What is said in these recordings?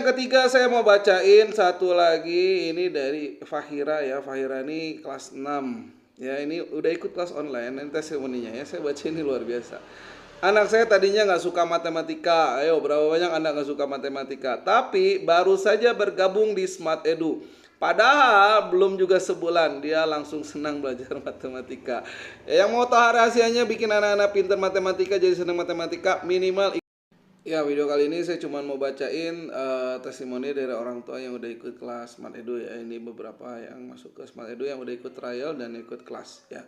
yang ketiga saya mau bacain satu lagi, ini dari Fahira ya. Fahira ini kelas 6. Ya, ini udah ikut kelas online, ini testimoninya ya. Saya baca ini luar biasa. Anak saya tadinya nggak suka matematika. Ayo, berapa banyak anak nggak suka matematika? Tapi baru saja bergabung di Smart Edu. Padahal belum juga sebulan dia langsung senang belajar matematika. Yang mau tahu rahasianya bikin anak-anak pintar matematika jadi senang matematika, minimal. Ya, video kali ini saya cuma mau bacain testimoni dari orang tua yang udah ikut kelas Smart Edu ya. Ini beberapa yang masuk ke Smart Edu yang udah ikut trial dan ikut kelas ya.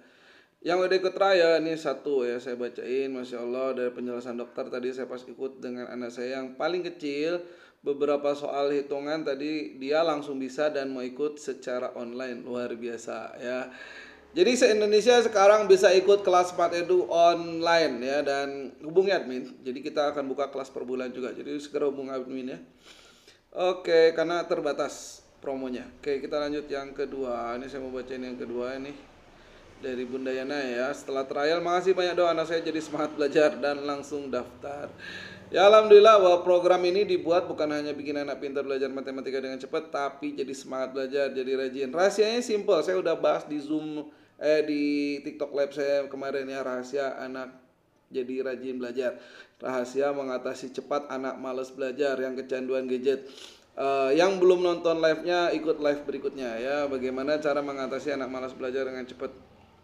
Yang udah ikut trial ini satu ya, saya bacain. Masya Allah, dari penjelasan dokter tadi saya pas ikut dengan anak saya yang paling kecil, beberapa soal hitungan tadi dia langsung bisa dan mau ikut secara online. Luar biasa ya. Jadi se-Indonesia sekarang bisa ikut kelas Smart Edu online ya, dan hubungi admin. Jadi kita akan buka kelas per bulan juga. Jadi segera hubungi admin ya. Oke, karena terbatas promonya. Oke, kita lanjut yang kedua. Ini saya mau bacain yang kedua ini dari Bunda Yana ya. Setelah trial, makasih banyak doa, anak saya jadi semangat belajar dan langsung daftar. Ya, alhamdulillah bahwa program ini dibuat bukan hanya bikin anak pintar belajar matematika dengan cepat, tapi jadi semangat belajar, jadi rajin. Rahasianya simple, saya udah bahas di Zoom di TikTok Live saya kemarin ya. Rahasia anak jadi rajin belajar, rahasia mengatasi cepat anak malas belajar yang kecanduan gadget. Yang belum nonton live-nya, ikut live berikutnya ya. Bagaimana cara mengatasi anak malas belajar dengan cepat.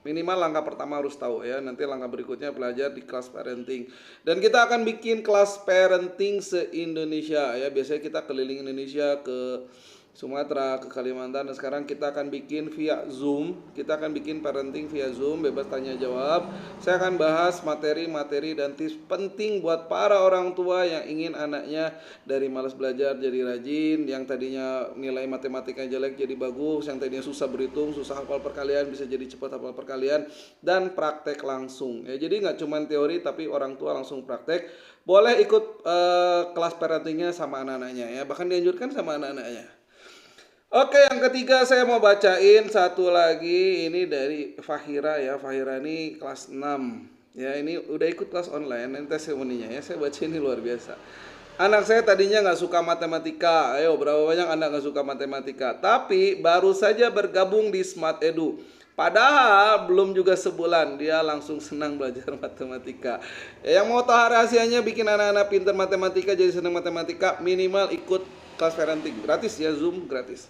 Minimal langkah pertama harus tahu ya. Nanti langkah berikutnya belajar di kelas parenting. Dan kita akan bikin kelas parenting se-Indonesia ya. Biasanya kita keliling Indonesia ke Sumatera, ke Kalimantan, dan sekarang kita akan bikin via Zoom. Kita akan bikin parenting via Zoom, bebas tanya jawab. Saya akan bahas materi-materi dan tips penting buat para orang tua yang ingin anaknya dari malas belajar jadi rajin, yang tadinya nilai matematika jelek jadi bagus, yang tadinya susah berhitung, susah hafal perkalian bisa jadi cepat hafal perkalian, dan praktek langsung ya. Jadi nggak cuma teori tapi orang tua langsung praktek. Boleh ikut kelas parentingnya sama anak-anaknya ya, bahkan dianjurkan sama anak-anaknya. Oke, yang ketiga saya mau bacain satu lagi, ini dari Fahira ya. Fahira ini kelas 6. Ya, ini udah ikut kelas online, ini testimoninya ya. Saya baca ini luar biasa. Anak saya tadinya nggak suka matematika. Ayo, berapa banyak anak nggak suka matematika? Tapi baru saja bergabung di Smart Edu. Padahal belum juga sebulan dia langsung senang belajar matematika. Yang mau tahu rahasianya bikin anak-anak pintar matematika jadi senang matematika, minimal ikut kelas parenting gratis ya, Zoom gratis.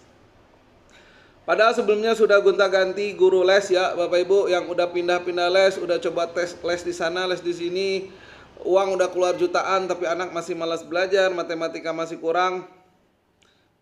Padahal sebelumnya sudah gonta-ganti guru les ya, Bapak Ibu, yang udah pindah-pindah les, udah coba tes les di sana, les di sini, uang udah keluar jutaan, tapi anak masih malas belajar, matematika masih kurang.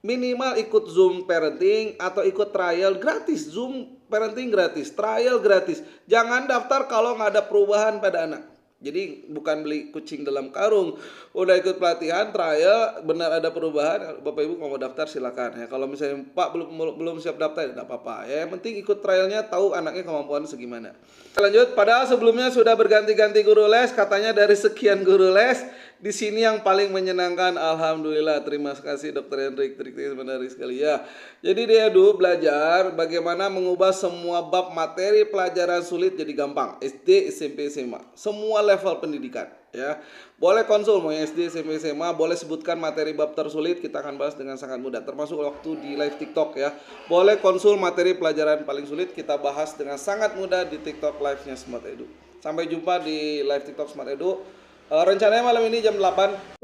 Minimal ikut Zoom parenting atau ikut trial gratis. Zoom parenting gratis, trial gratis. Jangan daftar kalau nggak ada perubahan pada anak. Jadi bukan beli kucing dalam karung. Udah ikut pelatihan, trial, benar ada perubahan, Bapak Ibu mau daftar silakan ya. Kalau misalnya Pak belum siap daftar, tidak apa-apa ya. Yang penting ikut trialnya, tahu anaknya kemampuan segimana. Lanjut, padahal sebelumnya sudah berganti-ganti guru les, katanya dari sekian guru les, di sini yang paling menyenangkan, alhamdulillah. Terima kasih Dokter Hendrik, triknya menarik sekali ya. Jadi dia dulu belajar bagaimana mengubah semua bab materi pelajaran sulit jadi gampang. SD, SMP, SMA, semua level pendidikan ya. Boleh konsul mau SD, SMP, SMA, boleh sebutkan materi bab tersulit, kita akan bahas dengan sangat mudah. Termasuk waktu di live TikTok ya. Boleh konsul materi pelajaran paling sulit, kita bahas dengan sangat mudah di TikTok live-nya Smart Edu. Sampai jumpa di live TikTok Smart Edu. Rencananya malam ini jam 8.